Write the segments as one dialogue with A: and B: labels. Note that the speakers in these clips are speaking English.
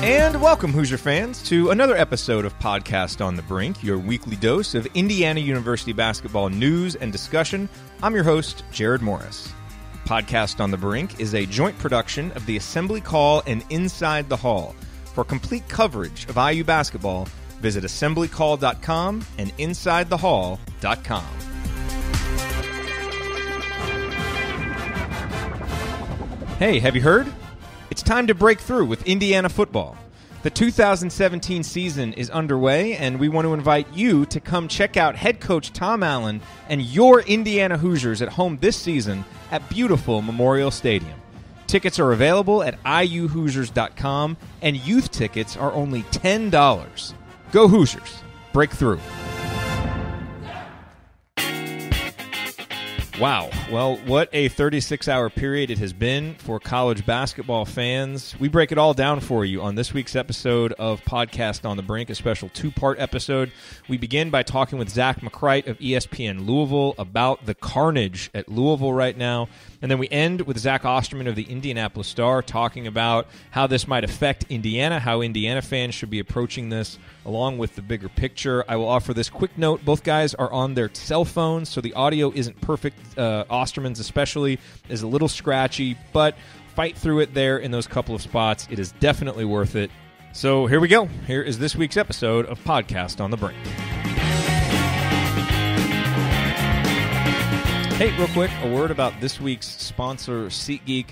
A: And welcome, Hoosier fans, to another episode of Podcast on the Brink, your weekly dose of Indiana University basketball news and discussion. I'm your host, Jerod Morris. Podcast on the Brink is a joint production of the Assembly Call and Inside the Hall. For complete coverage of IU basketball, visit assemblycall.com and insidethehall.com. Hey, have you heard? It's time to break through with Indiana football. The 2017 season is underway, and we want to invite you to come check out head coach Tom Allen and your Indiana Hoosiers at home this season at beautiful Memorial Stadium. Tickets are available at iuhoosiers.com, and youth tickets are only $10. Go Hoosiers. Break through. Wow. Well, what a 36-hour period it has been for college basketball fans. We break it all down for you on this week's episode of Podcast on the Brink, a special two-part episode. We begin by talking with Zach McCrite of ESPN Louisville about the carnage at Louisville right now. And then we end with Zach Osterman of the Indianapolis Star talking about how this might affect Indiana, how Indiana fans should be approaching this, along with the bigger picture. I will offer this quick note. Both guys are on their cell phones, so the audio isn't perfect. Osterman's especially is a little scratchy, but fight through it there in those couple of spots. It is definitely worth it. So here we go. Here is this week's episode of Podcast on the Brink. Hey, real quick, a word about this week's sponsor, SeatGeek.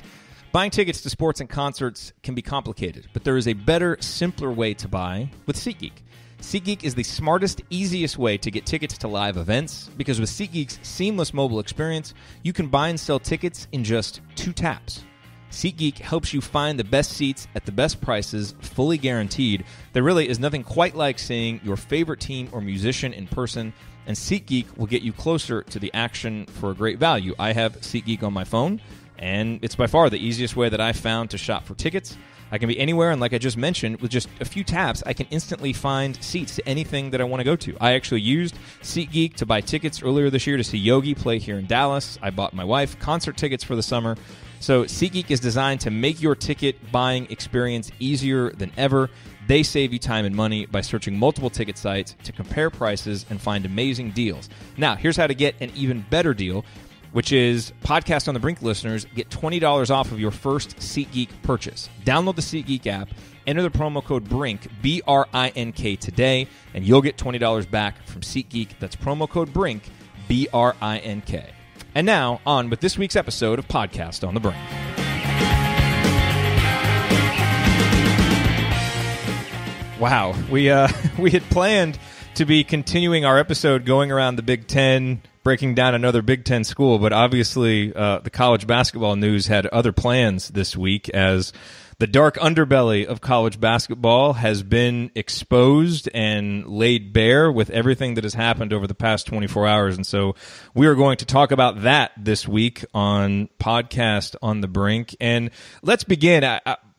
A: Buying tickets to sports and concerts can be complicated, but there is a better, simpler way to buy with SeatGeek. SeatGeek is the smartest, easiest way to get tickets to live events, because with SeatGeek's seamless mobile experience, you can buy and sell tickets in just 2 taps. SeatGeek helps you find the best seats at the best prices, fully guaranteed. There really is nothing quite like seeing your favorite team or musician in person, and SeatGeek will get you closer to the action for a great value. I have SeatGeek on my phone, and it's by far the easiest way that I've found to shop for tickets. I can be anywhere, and like I just mentioned, with just a few taps, I can instantly find seats to anything that I want to go to. I actually used SeatGeek to buy tickets earlier this year to see Yogi play here in Dallas. I bought my wife concert tickets for the summer. So SeatGeek is designed to make your ticket buying experience easier than ever. They save you time and money by searching multiple ticket sites to compare prices and find amazing deals. Now, here's how to get an even better deal, which is Podcast on the Brink listeners get $20 off of your first SeatGeek purchase. Download the SeatGeek app, enter the promo code BRINK, B-R-I-N-K today, and you'll get $20 back from SeatGeek. That's promo code BRINK, B-R-I-N-K. And now, on with this week's episode of Podcast on the Brink. Wow, we had planned to be continuing our episode going around the Big Ten, breaking down another Big Ten school, but obviously the college basketball news had other plans this week, as the dark underbelly of college basketball has been exposed and laid bare with everything that has happened over the past 24 hours. And so we are going to talk about that this week on Podcast on the Brink. And let's begin.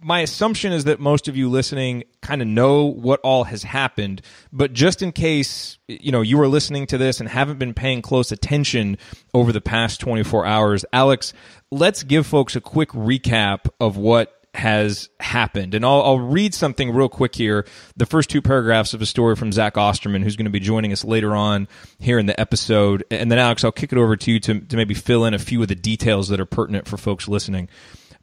A: My assumption is that most of you listening kind of know what all has happened, but just in case, you were listening to this and haven't been paying close attention over the past 24 hours, Alex, let's give folks a quick recap of what has happened. And I'll read something real quick here, the first 2 paragraphs of a story from Zach Osterman, who's going to be joining us later on here in the episode. And then, Alex, I'll kick it over to you to maybe fill in a few of the details that are pertinent for folks listening.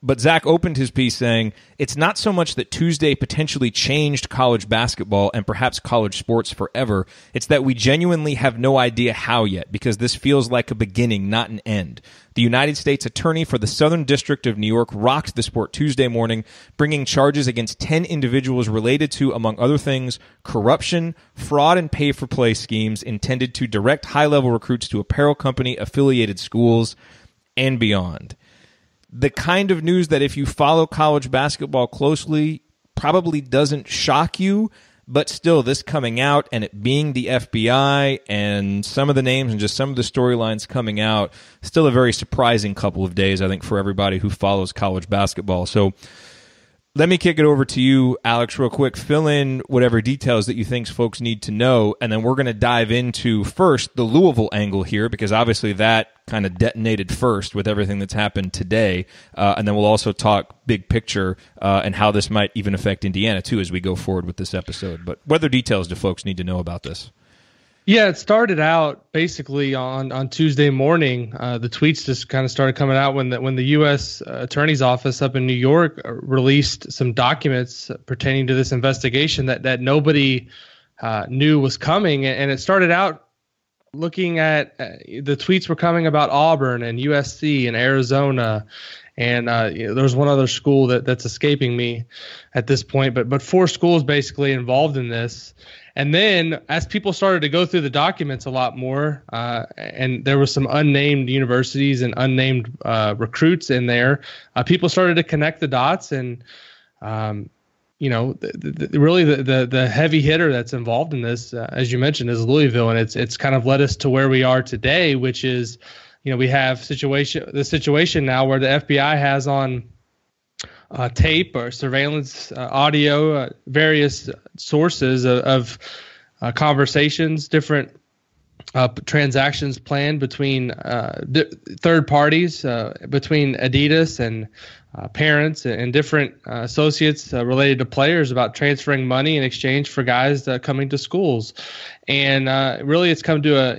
A: But Zach opened his piece saying, it's not so much that Tuesday potentially changed college basketball and perhaps college sports forever. It's that we genuinely have no idea how yet, because this feels like a beginning, not an end. The United States Attorney for the Southern District of New York rocked the sport Tuesday morning, bringing charges against 10 individuals related to, among other things, corruption, fraud, and pay-for-play schemes intended to direct high-level recruits to apparel company-affiliated schools and beyond. The kind of news that if you follow college basketball closely probably doesn't shock you, but still this coming out and it being the FBI and some of the names and just some of the storylines coming out, still a very surprising couple of days, I think, for everybody who follows college basketball. So Let me kick it over to you, Alex, real quick. Fill in whatever details that you think folks need to know, and then we're going to dive into first the Louisville angle here, because obviously that kind of detonated first with everything that's happened today, and then we'll also talk big picture and how this might even affect Indiana too as we go forward with this episode. But what other details do folks need to know about this?
B: Yeah, it started out basically on Tuesday morning. The tweets just kind of started coming out when the U.S. Attorney's Office up in New York released some documents pertaining to this investigation that nobody knew was coming. And it started out looking at the tweets were coming about Auburn and USC and Arizona. And there's one other school that's escaping me at this point, but 4 schools basically involved in this. And then as people started to go through the documents a lot more, and there were some unnamed universities and unnamed recruits in there, people started to connect the dots. And, really the heavy hitter that's involved in this, as you mentioned, is Louisville. And it's kind of led us to where we are today, which is, we have the situation now where the FBI has on tape or surveillance audio, various sources of conversations, different transactions planned between third parties, between Adidas and parents and different associates related to players about transferring money in exchange for guys coming to schools. And really it's come to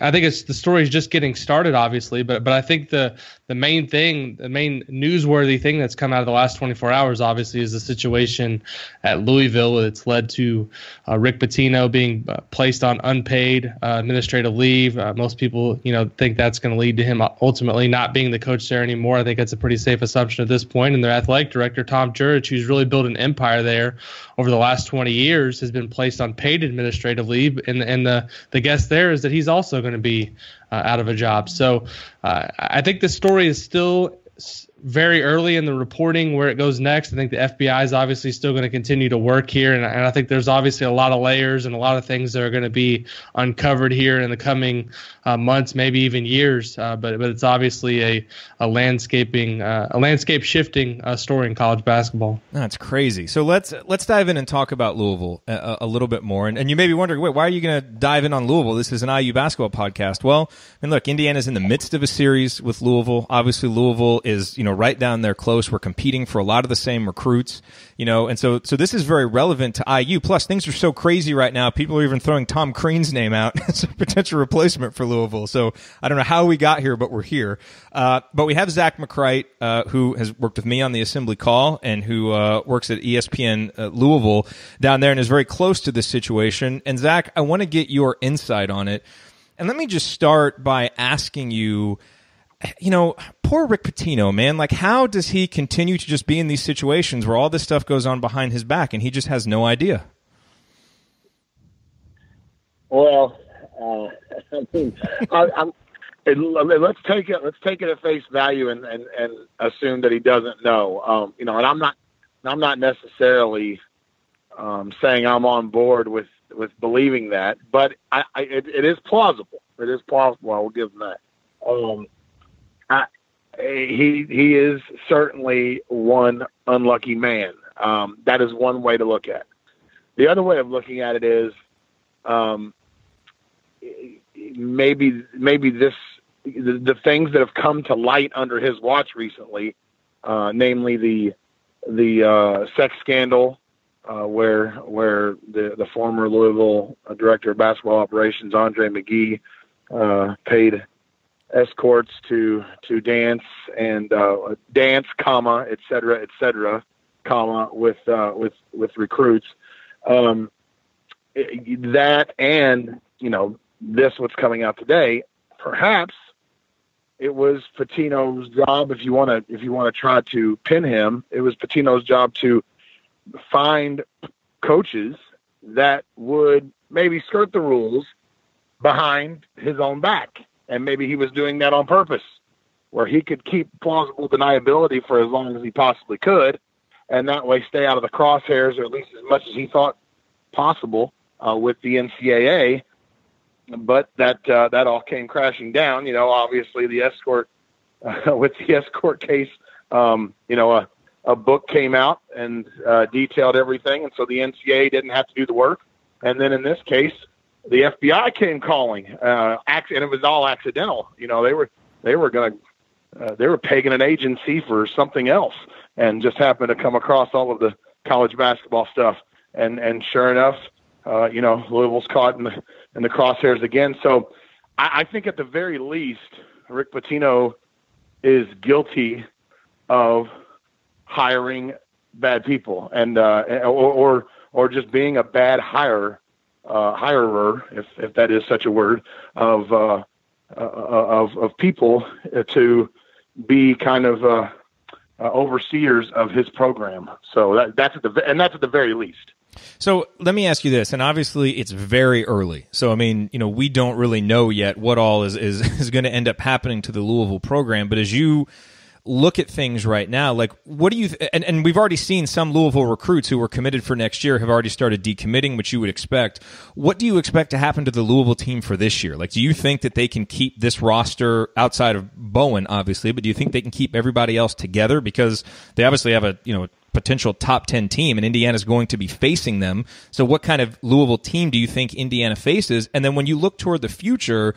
B: I think the story is just getting started, obviously, but I think the main newsworthy thing that's come out of the last 24 hours, obviously, is the situation at Louisville. It's led to Rick Pitino being placed on unpaid administrative leave. Most people, think that's going to lead to him ultimately not being the coach there anymore. I think that's a pretty safe assumption at this point. And their athletic director, Tom Jerod, who's really built an empire there over the last 20 years, has been placed on paid administrative leave. And the guess there is that he's also going to be out of a job. So I think the story is still very early in the reporting where it goes next. I think the FBI is obviously still going to continue to work here. And I think there's obviously a lot of layers and a lot of things that are going to be uncovered here in the coming months, maybe even years. But it's obviously a landscape shifting story in college basketball.
A: That's crazy. So let's dive in and talk about Louisville a little bit more. And you may be wondering, wait, why are you going to dive in on Louisville? This is an IU basketball podcast. Well, look, Indiana's in the midst of a series with Louisville. Obviously, Louisville is, right down there close. We're competing for a lot of the same recruits, and so this is very relevant to IU. Plus, things are so crazy right now. People are even throwing Tom Crean's name out as a potential replacement for Louisville. So I don't know how we got here, but we're here. But we have Zach McCrite, who has worked with me on the Assembly Call and who works at ESPN Louisville down there and is very close to this situation. And Zach, I want to get your insight on it. And let me just start by asking you, poor Rick Pitino, man. Like, how does he continue to just be in these situations where all this stuff goes on behind his back and he just has no idea?
C: Well, let's take it at face value and assume that he doesn't know. And I'm not necessarily saying I'm on board with believing that, but it is plausible. It is plausible. I will give him that. He is certainly one unlucky man. That is one way to look at it. The other way of looking at it is maybe the things that have come to light under his watch recently, namely the sex scandal, where the former Louisville director of basketball operations, Andre McGee, paid escorts to dance and dance, et cetera, with recruits. That and this what's coming out today. Perhaps it was Pitino's job. If you want to try to pin him, it was Pitino's job to find coaches that would maybe skirt the rules behind his own back. And maybe he was doing that on purpose, where he could keep plausible deniability for as long as he possibly could, and that way stay out of the crosshairs, or at least as much as he thought possible with the NCAA. But that all came crashing down. Obviously the escort with the escort case. a book came out and detailed everything, and so the NCAA didn't have to do the work. And then in this case, the FBI came calling, and it was all accidental. You know, they were pegging an agency for something else, and just happened to come across all of the college basketball stuff. And sure enough, Louisville's caught in the crosshairs again. So I think at the very least, Rick Pitino is guilty of hiring bad people, and or just being a bad hirer, if that is such a word, of people to be kind of overseers of his program. So that's at the very least.
A: So let me ask you this, and obviously it's very early. So, I mean, we don't really know yet what all is going to end up happening to the Louisville program. But as you look at things right now, like, what do you and we've already seen some Louisville recruits who were committed for next year have already started decommitting, which you would expect. What do you expect to happen to the Louisville team for this year? Like, do you think that they can keep this roster outside of Bowen, obviously, but do you think they can keep everybody else together? Because they obviously have a potential top 10 team, and Indiana's going to be facing them. So what kind of Louisville team do you think Indiana faces? And then when you look toward the future,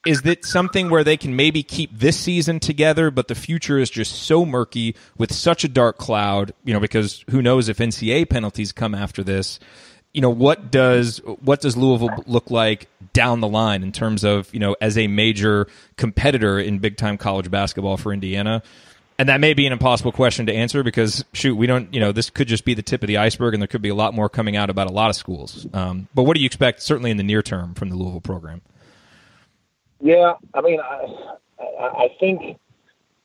A: is that something where they can maybe keep this season together, but the future is just so murky with such a dark cloud, because who knows if NCAA penalties come after this? What does Louisville look like down the line in terms of, as a major competitor in big-time college basketball for Indiana? And that may be an impossible question to answer because, we don't, this could just be the tip of the iceberg, and there could be a lot more coming out about a lot of schools. But what do you expect, certainly in the near term, from the Louisville program?
C: Yeah, I mean, I think,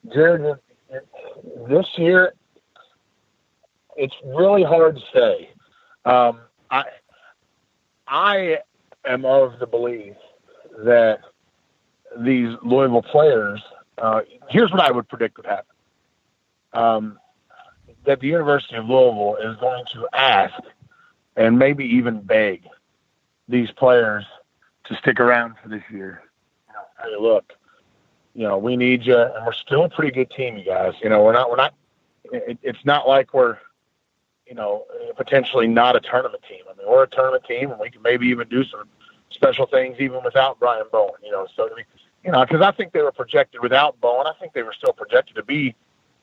C: Jerod, this year, it's really hard to say. I am of the belief that these Louisville players, here's what I would predict would happen. That the University of Louisville is going to ask and maybe even beg these players to stick around for this year. Hey, look, we need you, and we're still a pretty good team, you guys. We're not. It's not like we're, potentially not a tournament team. I mean, we're a tournament team, and we can maybe even do some special things even without Brian Bowen. So because I think they were projected without Bowen. I think they were still projected to be,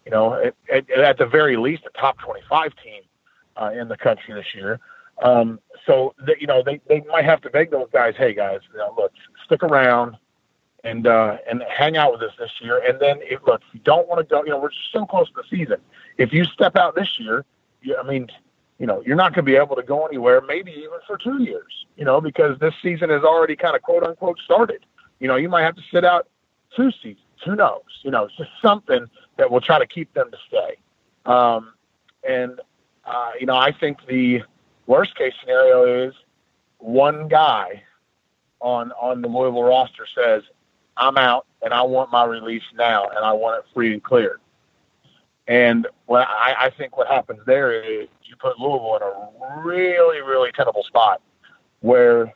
C: at the very least, a top 25 team in the country this year. So that, they might have to beg those guys, hey guys, look, stick around and hang out with us this year. And then if you don't want to go, we're just so close to the season. If you step out this year, you're not going to be able to go anywhere, maybe even for 2 years, because this season has already kind of quote unquote started. You might have to sit out 2 seasons. Who knows? It's just something that will try to keep them to stay. I think the worst case scenario is one guy on the Louisville roster says, I'm out and I want my release now and I want it free and clear. And I think what happens there is you put Louisville in a really, really tenable spot where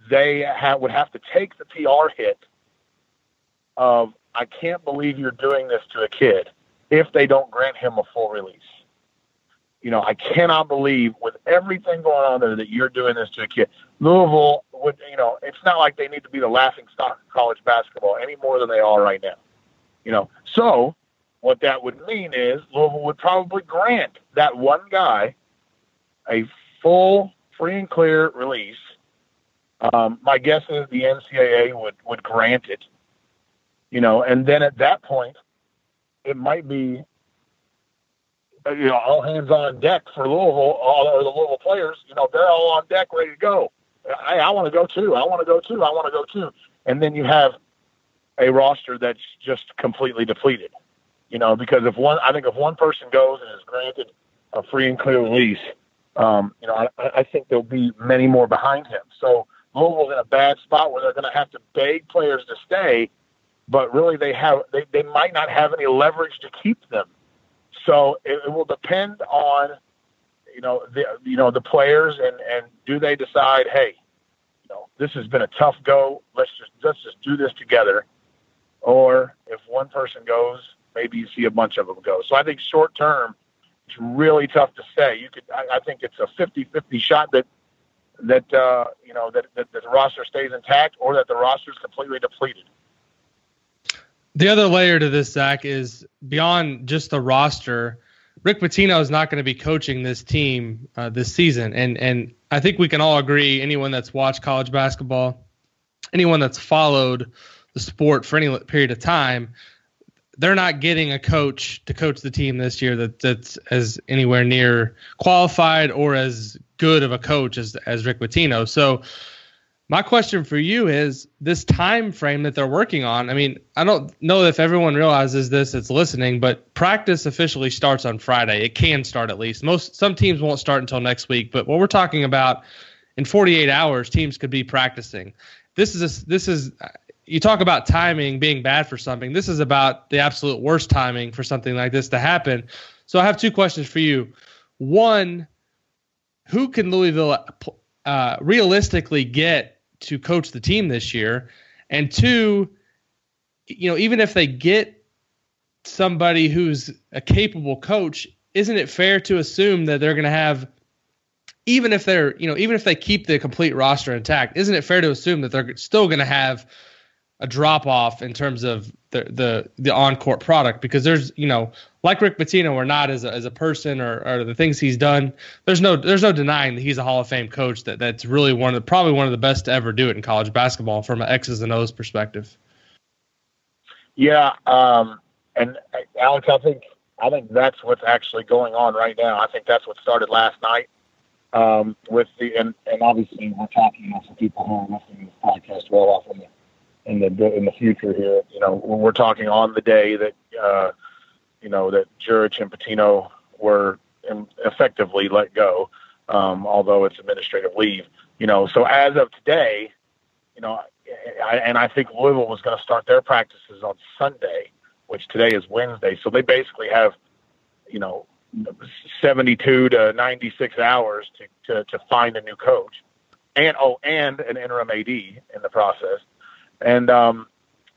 C: they would have to take the PR hit of, I can't believe you're doing this to a kid, if they don't grant him a full release. I cannot believe with everything going on there that you're doing this to a kid. Louisville would, it's not like they need to be the laughing stock of college basketball any more than they are right now. So what that would mean is Louisville would probably grant that one guy a full free and clear release. My guess is the NCAA would grant it, and then at that point, it might be, all hands on deck for Louisville, or the Louisville players, they're all on deck ready to go. Hey, I want to go too. I want to go too. I want to go too. And then you have a roster that's just completely depleted, because if one person goes and is granted a free and clear release, I think there'll be many more behind him. So Louisville's in a bad spot where they're going to have to beg players to stay, but really they might not have any leverage to keep them. So it will depend on, the players and do they decide, hey, this has been a tough go. Let's just do this together. Or if one person goes maybe you see a bunch of them go. So I think short term, it's really tough to say. I think it's a 50-50 shot that the roster stays intact or that the roster is completely depleted.
B: The other layer to this, Zach, is beyond just the roster. Rick Pitino is not going to be coaching this team this season. And I think we can all agree, anyone that's watched college basketball, anyone that's followed the sport for any period of time, they're not getting a coach to coach the team this year that's as anywhere near qualified or as good of a coach as Rick Pitino. So my question for you is this time frame that they're working on. I mean, I don't know if everyone realizes this that's listening, but practice officially starts on Friday. It can start at least. Some teams won't start until next week, but what we're talking about in 48 hours, teams could be practicing. This is you talk about timing being bad for something. This is about the absolute worst timing for something like this to happen. So I have two questions for you. One, who can Louisville realistically get to coach the team this year? And two, even if they get somebody who's a capable coach, isn't it fair to assume that they're going to have, even if they keep the complete roster intact, isn't it fair to assume that they're still going to have a drop off in terms of the on-court product? Because there's, like Rick Pitino or not as a person or the things he's done, there's no denying that he's a Hall of Fame coach that's really probably one of the best to ever do it in college basketball from an X's and O's perspective.
C: Yeah. And Alex, I think that's what's actually going on right now. I think that's what started last night. With and obviously we're talking about some people who are listening to this podcast well off in the future here. We're talking on the day that that Jerod and Pitino were effectively let go, although it's administrative leave. So as of today, I think Louisville was going to start their practices on Sunday, which today is Wednesday. So they basically have 72 to 96 hours to find a new coach, and an interim AD in the process. And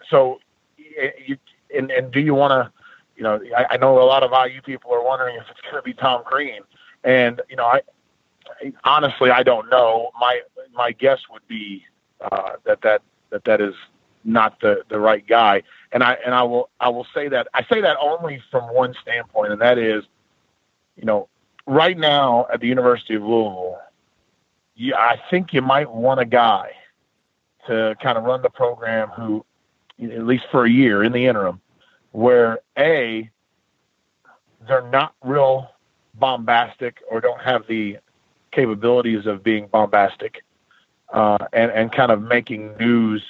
C: so do you want to? I know a lot of IU people are wondering if it's going to be Tom Green, and I honestly I don't know. My guess would be that is not the right guy, and I will say that. I say that only from one standpoint, and that is, right now at the University of Louisville, I think you might want a guy to kind of run the program who, at least for a year in the interim, where they're not real bombastic or don't have the capabilities of being bombastic, and kind of making news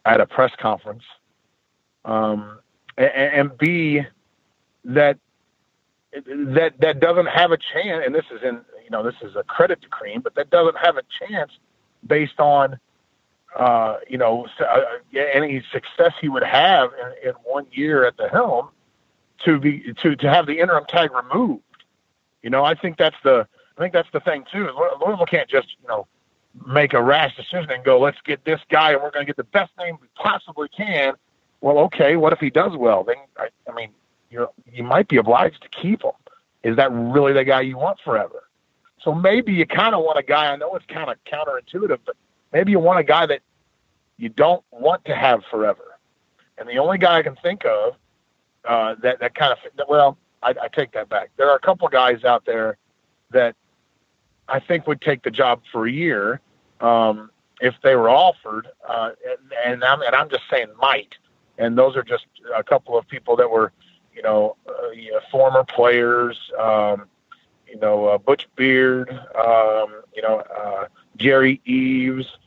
C: at a press conference, and B, that doesn't have a chance, and this is a credit to Crean, but that doesn't have a chance based on any success he would have in 1 year at the helm to have the interim tag removed. I think that's the thing too. Louisville can't just make a rash decision and go, let's get this guy and we're going to get the best name we possibly can. Well, okay, what if he does well? Then I mean, you might be obliged to keep him. Is that really the guy you want forever? So maybe you kind of want a guy. I know it's kind of counterintuitive, but maybe you want a guy that you don't want to have forever. And the only guy I can think of that kind of, well, I take that back. There are a couple of guys out there that I think would take the job for a year if they were offered, and I'm just saying might. And those are just a couple of people that were, former players, Butch Beard, Jerry Eves,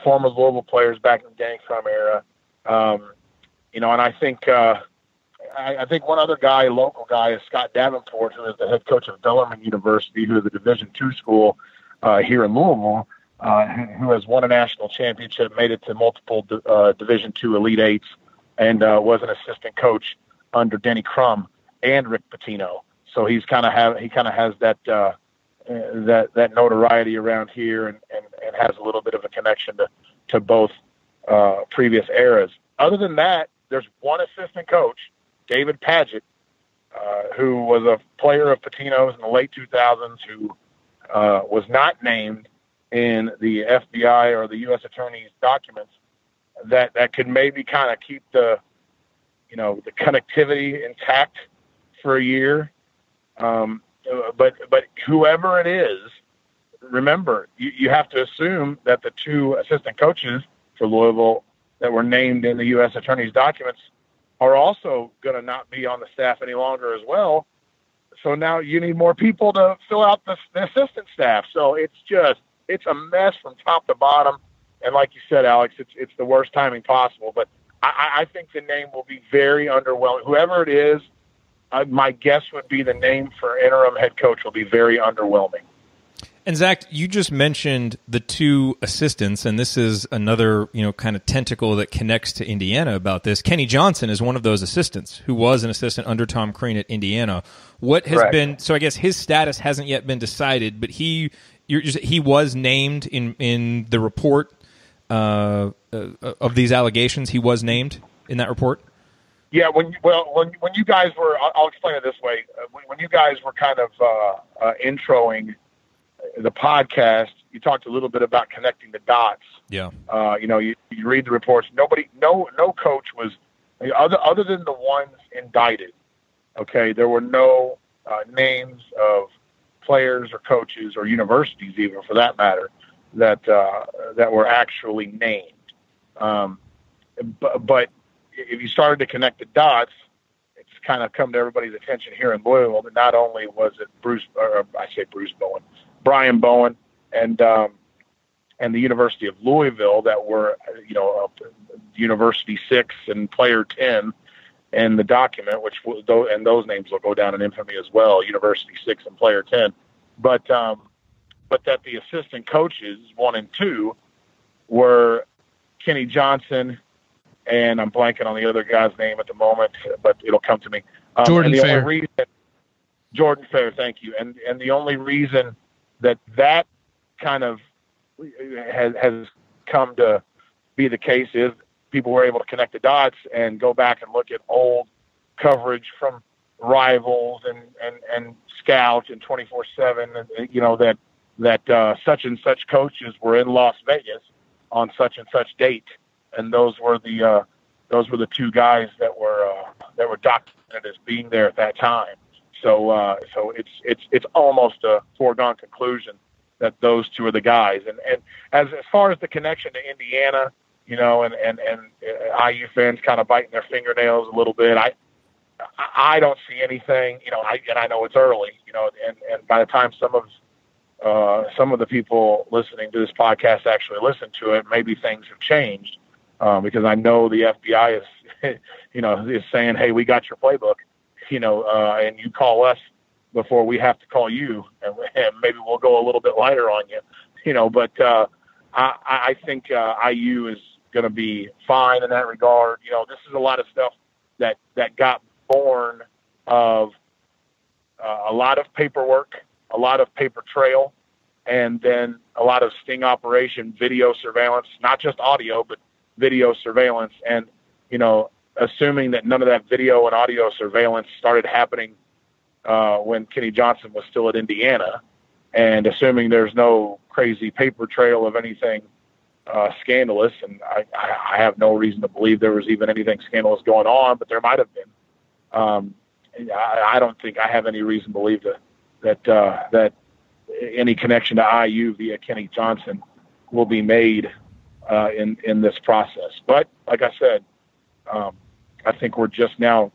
C: former Louisville players back in the Danny Crum era. And I think one other guy, local guy, is Scott Davenport, who is the head coach of Bellarmine University, who is a Division II school here in Louisville, who has won a national championship, made it to multiple Division II Elite Eights, and was an assistant coach under Denny Crum and Rick Pitino. So he kind of has that notoriety around here, and has a little bit of a connection to both previous eras. Other than that, there's one assistant coach David Padgett, who was a player of Pitino's in the late 2000s, who was not named in the FBI or the U.S. Attorney's documents, that could maybe kind of keep the connectivity intact for a year. But whoever it is, remember, you have to assume that the two assistant coaches for Louisville that were named in the U.S. Attorney's documents are also going to not be on the staff any longer as well. So now you need more people to fill out the assistant staff. So it's a mess from top to bottom. And like you said, Alex, it's the worst timing possible. But I think the name will be very underwhelming. Whoever it is, my guess would be the name for interim head coach will be very underwhelming.
A: And Zach, you just mentioned the two assistants, and this is another, kind of tentacle that connects to Indiana about this. Kenny Johnson is one of those assistants who was an assistant under Tom Crean at Indiana. What has been, so I guess his status hasn't yet been decided, but he was named in the report of these allegations. He was named in that report.
C: Yeah, when you guys were, I'll explain it this way. When you guys were kind of introing the podcast, you talked a little bit about connecting the dots.
A: Yeah.
C: You read the reports. No coach was other than the ones indicted. Okay, there were no names of players or coaches or universities, even for that matter, that were actually named. But if you started to connect the dots, it's kind of come to everybody's attention here in Louisville that not only was it Brian Bowen and the University of Louisville that were, University 6 and Player 10 in the document, and those names will go down in infamy as well, University 6 and Player 10. But that the assistant coaches 1 and 2 were Kenny Johnson, and I'm blanking on the other guy's name at the moment, but it'll come to me.
B: Jordan Fair.
C: Jordan Fair, thank you. And the only reason that kind of has come to be the case is people were able to connect the dots and go back and look at old coverage from Rivals and Scout and 24/7, and that such and such coaches were in Las Vegas on such and such date, and those were the two guys that were documented as being there at that time. So it's almost a foregone conclusion that those two are the guys. And as far as the connection to Indiana, and IU fans kind of biting their fingernails a little bit, I don't see anything, I know it's early, and by the time some of the people listening to this podcast actually listen to it, maybe things have changed, because I know the FBI is, is saying, hey, we got your playbook. And you call us before we have to call you, and maybe we'll go a little bit lighter on you, but I think IU is going to be fine in that regard. This is a lot of stuff that got born of a lot of paperwork, a lot of paper trail, and then a lot of sting operation, video surveillance, not just audio, but video surveillance. And, assuming that none of that video and audio surveillance started happening when Kenny Johnson was still at Indiana, and assuming there's no crazy paper trail of anything scandalous, and I have no reason to believe there was even anything scandalous going on, but there might have been. I don't think I have any reason to believe that any connection to IU via Kenny Johnson will be made in this process. But like I said, I think we're just now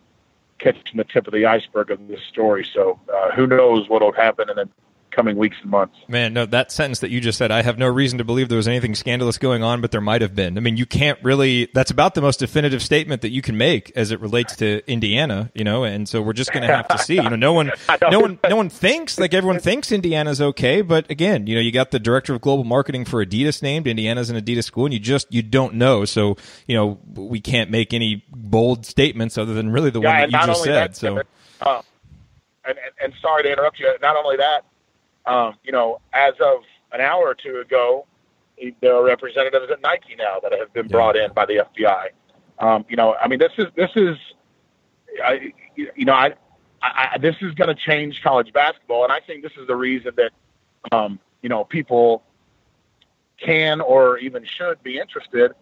C: catching the tip of the iceberg of this story. So who knows what will happen in the coming weeks and months.
A: Man, no, that sentence that you just said, I have no reason to believe there was anything scandalous going on, but there might have been. I mean, you can't really, that's about the most definitive statement that you can make as it relates to Indiana, and so we're just going to have to see. No one thinks, like everyone thinks Indiana's okay, but again, you got the director of global marketing for Adidas named, Indiana's an Adidas school, and you don't know. So, we can't make any bold statements other than really the one that you just said.
C: And sorry to interrupt you. Not only that, as of an hour or two ago, there are representatives at Nike now that have been brought in by the FBI. This is this is going to change college basketball, and I think this is the reason that people can or even should be interested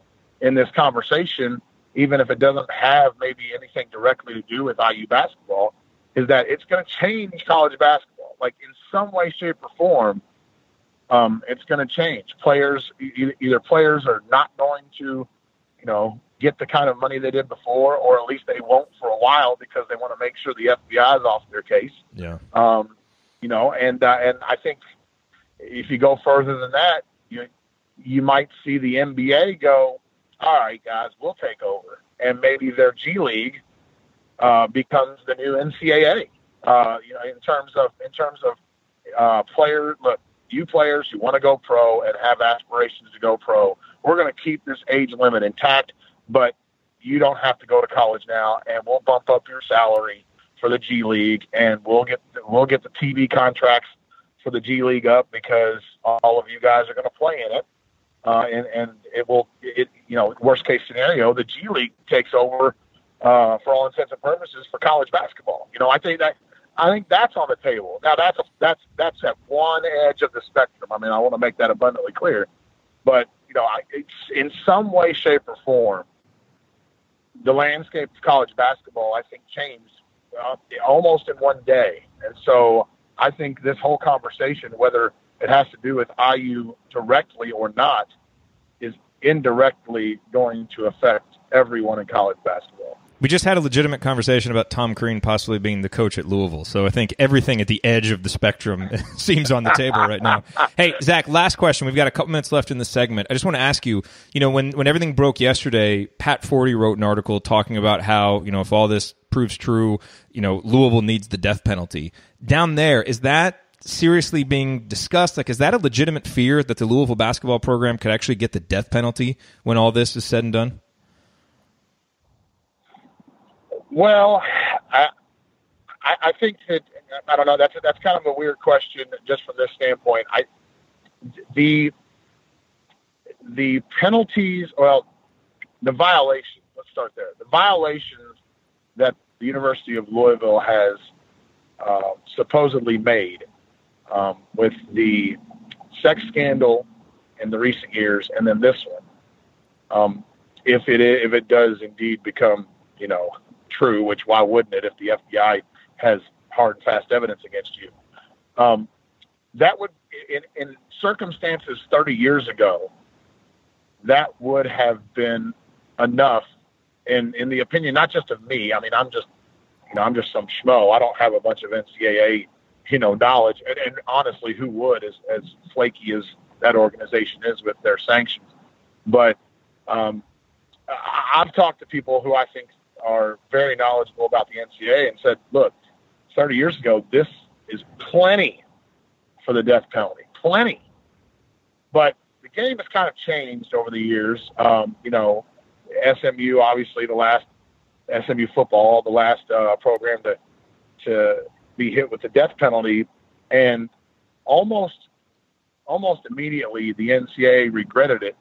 C: in this conversation, even if it doesn't have maybe anything directly to do with IU basketball, is that it's going to change college basketball. Like in some way, shape, or form, it's going to change. Players, either players are not going to, get the kind of money they did before, or at least they won't for a while because they want to make sure the FBI is off their case.
A: Yeah.
C: And I think if you go further than that, you might see the NBA go, all right, guys, we'll take over, and maybe their G League becomes the new NCAA. In terms of players, look, you players who want to go pro and have aspirations to go pro, we're going to keep this age limit intact, but you don't have to go to college now, and we'll bump up your salary for the G League, and we'll get the TV contracts for the G League up because all of you guys are going to play in it. And worst case scenario, the G League takes over for all intents and purposes for college basketball. I think that's on the table. Now that's at one edge of the spectrum. I mean, I want to make that abundantly clear, but it's in some way, shape, or form, the landscape of college basketball, I think, changed almost in one day. And so I think this whole conversation, whether it has to do with IU directly or not, is indirectly going to affect everyone in college basketball.
A: We just had a legitimate conversation about Tom Crean possibly being the coach at Louisville, so I think everything at the edge of the spectrum seems on the table right now. Hey, Zach, last question. We've got a couple minutes left in the segment. I just want to ask you, when everything broke yesterday, Pat Forty wrote an article talking about how, if all this proves true, Louisville needs the death penalty. Down there, is that seriously being discussed? Like, is that a legitimate fear that the Louisville basketball program could actually get the death penalty when all this is said and done?
C: Well, I think that, I don't know, that's kind of a weird question just from this standpoint. The penalties, the violations, let's start there. The violations that the University of Louisville has supposedly made with the sex scandal in the recent years, and then this one, if it does indeed become, true, which why wouldn't it if the FBI has hard and fast evidence against you? That would, in circumstances 30 years ago, that would have been enough, in the opinion not just of me. I mean, I'm just some schmo. I don't have a bunch of NCAA, knowledge, and honestly, who would, as flaky as that organization is with their sanctions? But I've talked to people who I think are very knowledgeable about the NCAA and said, look, 30 years ago, this is plenty for the death penalty, plenty. But the game has kind of changed over the years. SMU, obviously, the last SMU football, the last program to be hit with the death penalty, and almost immediately the NCAA regretted it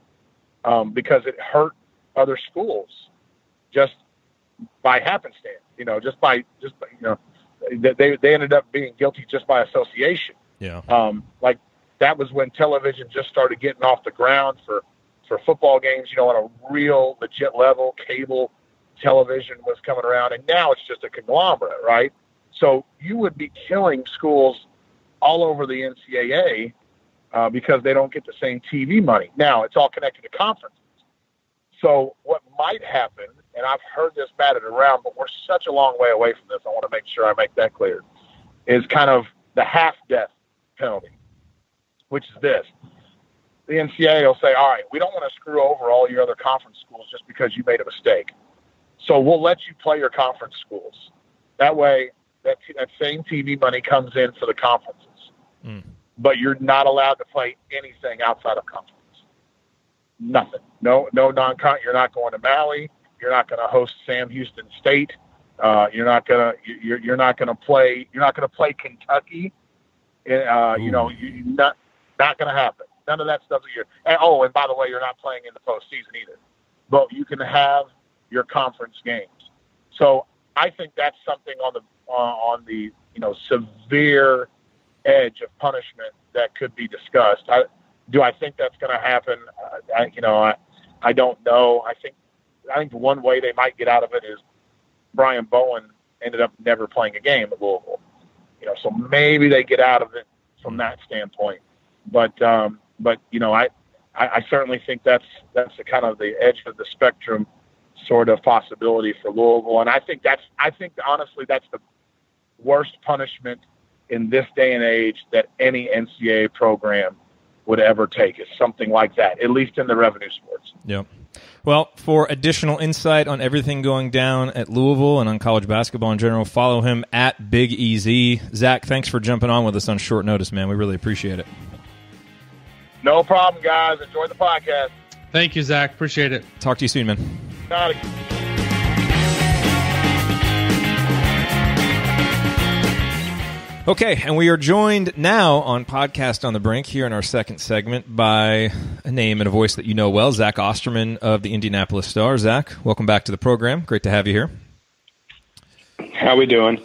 C: because it hurt other schools just by happenstance, they ended up being guilty just by association.
A: Yeah.
C: That was when television just started getting off the ground for football games, on a real legit level. Cable television was coming around, and now it's just a conglomerate, right? So you would be killing schools all over the NCAA because they don't get the same TV money. Now it's all connected to conferences. So what might happen, and I've heard this batted around, but we're such a long way away from this, I want to make sure I make that clear, is kind of the half-death penalty, which is this. The NCAA will say, all right, we don't want to screw over all your other conference schools just because you made a mistake. So we'll let you play your conference schools. That way, that same TV money comes in for the conferences. But you're not allowed to play anything outside of conference. Nothing. No non-con. You're not going to Maui. You're not going to host Sam Houston State. You're not going to play Kentucky. Not going to happen. None of that stuff. And by the way, you're not playing in the postseason either. But you can have your conference games. So I think that's something on the severe edge of punishment that could be discussed. Do I think that's going to happen? I don't know. I think one way they might get out of it is Brian Bowen ended up never playing a game at Louisville. So maybe they get out of it from that standpoint. But I certainly think that's the kind of the edge of the spectrum sort of possibility for Louisville. And I think honestly that's the worst punishment in this day and age that any NCAA program would ever take, is something like that, at least in the revenue sports.
A: Yep. Well, for additional insight on everything going down at Louisville and on college basketball in general, follow him at Big EZ. Zach, thanks for jumping on with us on short notice, man. We really appreciate it.
C: No problem, guys. Enjoy the podcast.
B: Thank you, Zach. Appreciate it.
A: Talk to you soon, man.
C: Got it.
A: Okay, and we are joined now on Podcast on the Brink here in our second segment by a name and a voice that you know well, Zach Osterman of the Indianapolis Star. Zach, welcome back to the program. Great to have you here.
D: How we doing?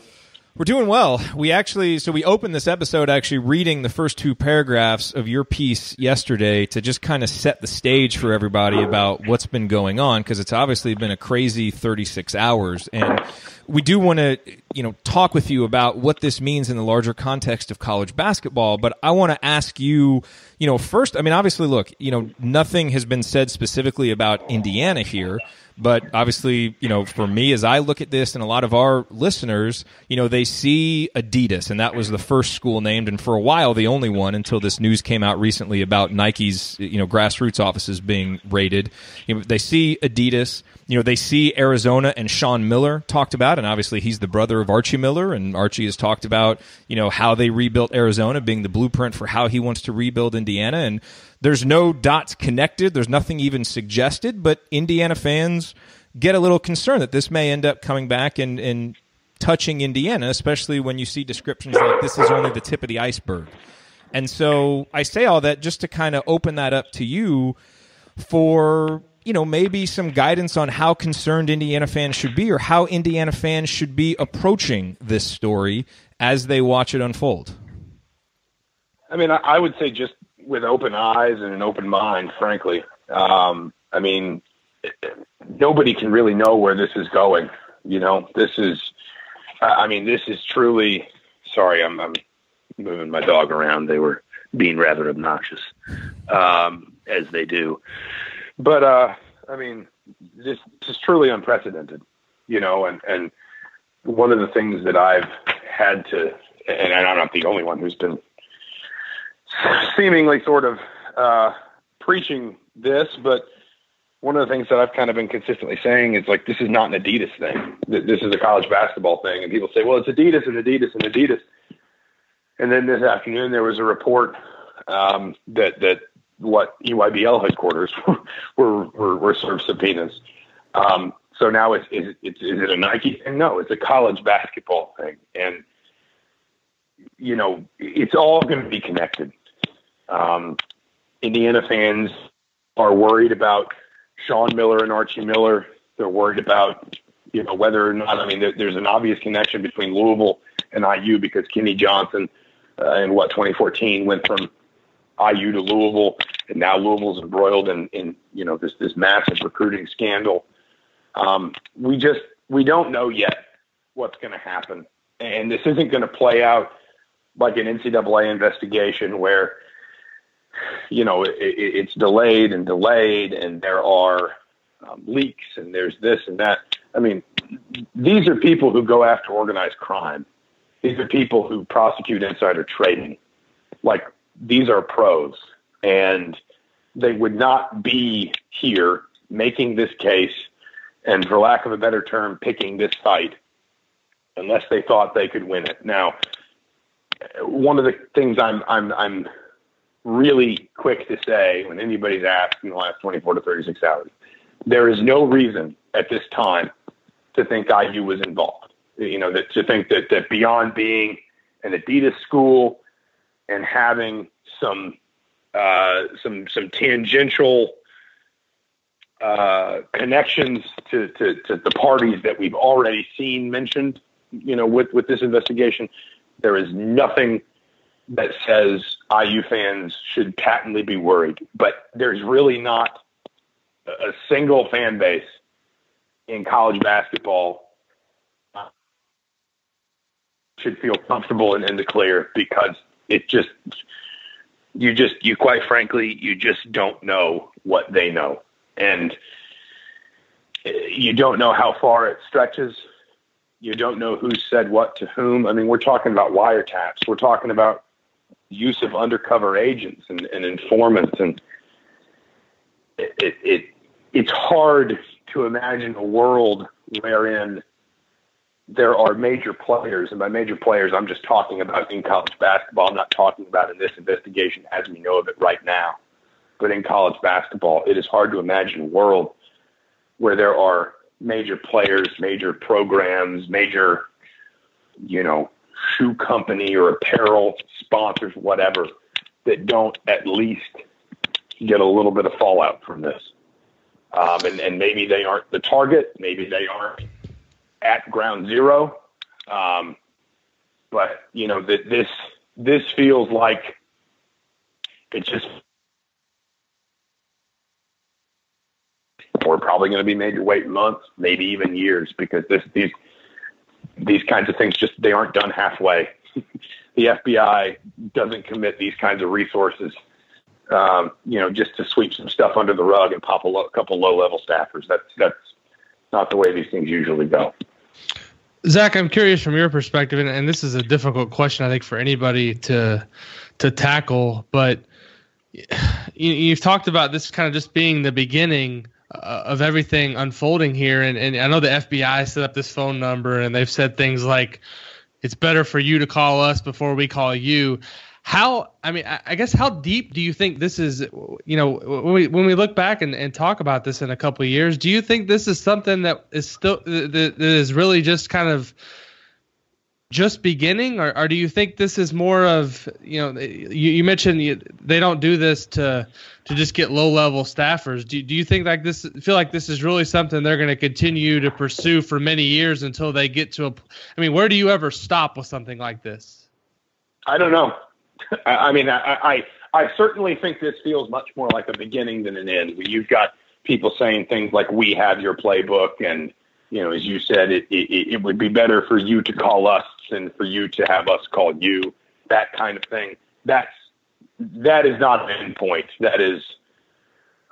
A: We're doing well. We opened this episode actually reading the first two paragraphs of your piece yesterday to just kind of set the stage for everybody about what's been going on, because it's obviously been a crazy 36 hours. And we do want to, talk with you about what this means in the larger context of college basketball. But I want to ask you, first, obviously, look, nothing has been said specifically about Indiana here. But obviously, for me, as I look at this and a lot of our listeners, they see Adidas, and that was the first school named, and for a while the only one until this news came out recently about Nike's, grassroots offices being raided. They see Adidas, they see Arizona and Sean Miller talked about, and obviously he's the brother of Archie Miller, and Archie has talked about, how they rebuilt Arizona being the blueprint for how he wants to rebuild Indiana. And there's no dots connected. There's nothing even suggested, but Indiana fans get a little concerned that this may end up coming back and touching Indiana, especially when you see descriptions like this is only the tip of the iceberg. And so I say all that just to kind of open that up to you for, maybe some guidance on how concerned Indiana fans should be, or how Indiana fans should be approaching this story as they watch it unfold.
D: I would say just with open eyes and an open mind, frankly. Nobody can really know where this is going. This is truly, sorry, I'm moving my dog around. They were being rather obnoxious, as they do. But, this is truly unprecedented, and one of the things that I've had to, and I'm not the only one who's been seemingly sort of preaching this, but one of the things that I've kind of been consistently saying is, like, this is not an Adidas thing. This is a college basketball thing. And people say, well, it's Adidas and Adidas and Adidas. And then this afternoon there was a report that what EYBL headquarters were served subpoenas. So now is it a Nike thing? No, it's a college basketball thing. And, it's all going to be connected. Indiana fans are worried about Sean Miller and Archie Miller. They're worried about, whether or not, there's an obvious connection between Louisville and IU because Kenny Johnson in 2014 went from IU to Louisville, and now Louisville's embroiled in this massive recruiting scandal. We don't know yet what's going to happen. And this isn't going to play out like an NCAA investigation where, it's delayed, and there are leaks, and there's this and that. These are people who go after organized crime. These are people who prosecute insider trading. Like, these are pros, and they would not be here making this case and, for lack of a better term, picking this fight unless they thought they could win it. Now, one of the things I'm really quick to say when anybody's asked in the last 24 to 36 hours, there is no reason at this time to think IU was involved. To think that beyond being an Adidas school and having some tangential connections to the parties that we've already seen mentioned, with this investigation, there is nothing that says IU fans should patently be worried. But there's really not a single fan base in college basketball should feel comfortable and in the clear, because you quite frankly, you just don't know what they know. And you don't know how far it stretches. You don't know who said what to whom. I mean, we're talking about wiretaps. We're talking about use of undercover agents and informants. And it's hard to imagine a world wherein there are major players, and by major players, I'm just talking about in college basketball. I'm not talking about in this investigation as we know of it right now. But in college basketball, it is hard to imagine a world where there are major players, major programs, major, shoe company or apparel sponsors, whatever, that don't at least get a little bit of fallout from this. And maybe they aren't the target. Maybe they aren't at ground zero. But, this feels like it's just, we're probably going to be made to wait months, maybe even years, because these kinds of things they aren't done halfway. The FBI doesn't commit these kinds of resources, just to sweep some stuff under the rug and pop a couple low-level staffers. That's not the way these things usually go.
B: Zach, I'm curious from your perspective, and this is a difficult question, I think, for anybody to tackle, but you've talked about this kind of just being the beginning of everything unfolding here. And I know the FBI set up this phone number, and they've said things like, it's better for you to call us before we call you. I guess how deep do you think this is, when we look back and talk about this in a couple of years, do you think this is something that is still, that is really just kind of just beginning, or do you think this is more of, you mentioned they don't do this to just get low-level staffers. Do you think feel like this is really something they're going to continue to pursue for many years until they get to where do you ever stop with something like this?
D: I don't know. I certainly think this feels much more like a beginning than an end. You've got people saying things like, we have your playbook, and, as you said, it would be better for you to call us than for you to have us call you, that kind of thing. That is not an end point. That is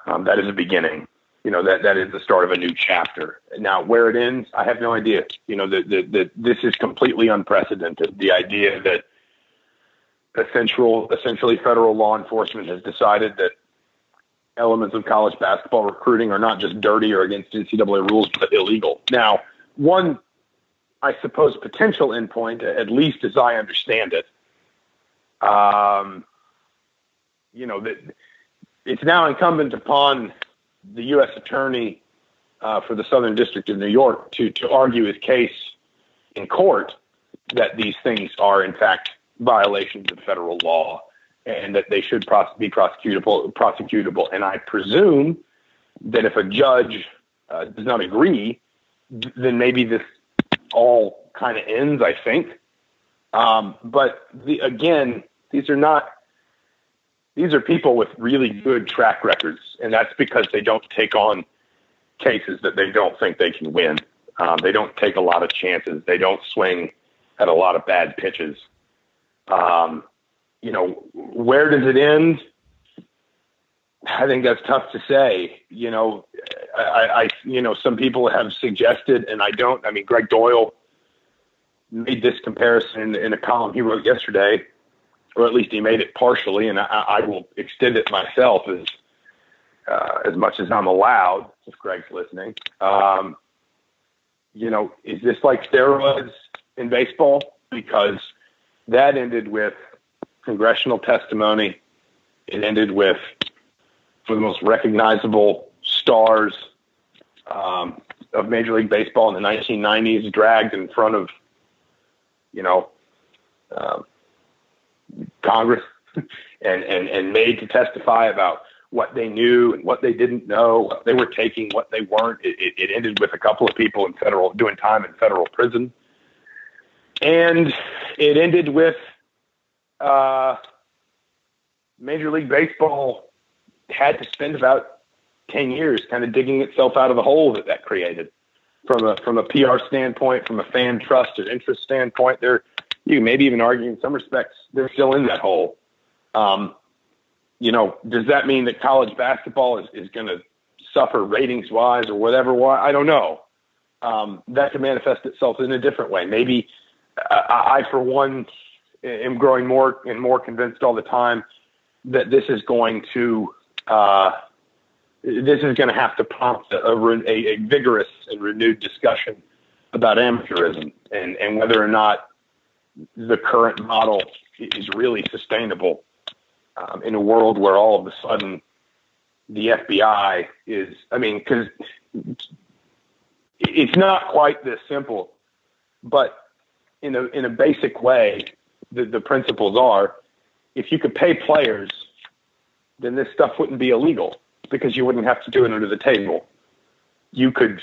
D: a beginning. That is the start of a new chapter. Now, where it ends, I have no idea. This is completely unprecedented. The idea that essentially federal law enforcement has decided that elements of college basketball recruiting are not just dirty or against NCAA rules, but illegal. Now, one, I suppose, potential endpoint, at least as I understand it, that it's now incumbent upon the U.S. Attorney for the Southern District of New York to argue his case in court that these things are, in fact, violations of federal law, and that they should be prosecutable. And I presume that if a judge does not agree, then maybe this all kind of ends, I think. But again, these are people with really good track records, and that's because they don't take on cases that they don't think they can win. They don't take a lot of chances. They don't swing at a lot of bad pitches. Where does it end? I think that's tough to say. Some people have suggested, and Greg Doyle made this comparison in a column he wrote yesterday, or at least he made it partially, and I will extend it myself as much as I'm allowed, if Greg's listening. Is this like steroids in baseball? Because that ended with congressional testimony. It ended with, for the most recognizable stars of Major League Baseball in the 1990s, dragged in front of, Congress and made to testify about what they knew and what they didn't know, what they were taking, what they weren't. It ended with a couple of people doing time in federal prison. And it ended with Major League Baseball had to spend about 10 years kind of digging itself out of the hole that created. From a PR standpoint, from a fan trust and interest standpoint, you can maybe even argue in some respects they're still in that hole. Does that mean that college basketball is going to suffer ratings-wise or whatever? I don't know. That could manifest itself in a different way. Maybe I, for one, am growing more and more convinced all the time that this is going to have to prompt a vigorous and renewed discussion about amateurism and whether or not the current model is really sustainable in a world where all of a sudden the FBI is, because it's not quite this simple, but in a basic way, the principles are, if you could pay players, then this stuff wouldn't be illegal because you wouldn't have to do it under the table. You could,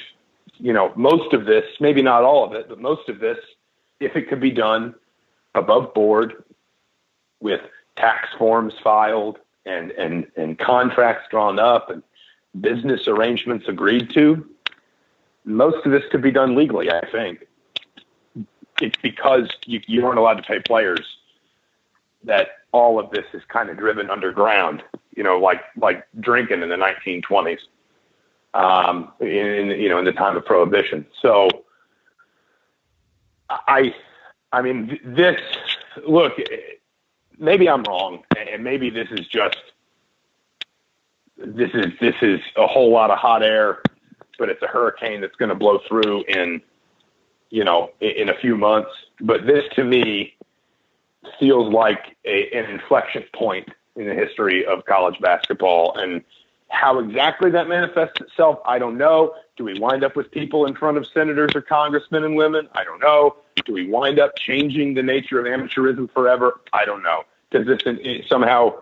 D: most of this, maybe not all of it, but most of this, if it could be done above board with tax forms filed and contracts drawn up and business arrangements agreed to, most of this could be done legally, I think. It's because you aren't allowed to pay players that all of this is kind of driven underground, like drinking in the 1920s, in the time of Prohibition. So look, maybe I'm wrong, and maybe this is a whole lot of hot air, but it's a hurricane that's going to blow through in a few months. But this, to me, feels like an inflection point in the history of college basketball. And how exactly that manifests itself, I don't know. Do we wind up with people in front of senators or congressmen and women? I don't know. Do we wind up changing the nature of amateurism forever? I don't know. Does this somehow,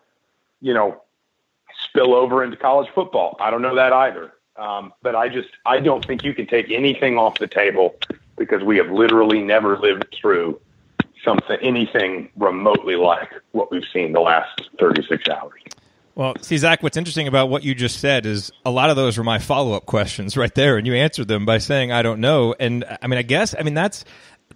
D: spill over into college football? I don't know that either. But I don't think you can take anything off the table because we have literally never lived through anything remotely like what we've seen the last 36 hours.
A: Well, see, Zach, what's interesting about what you just said is a lot of those were my follow-up questions right there, and you answered them by saying, I don't know. And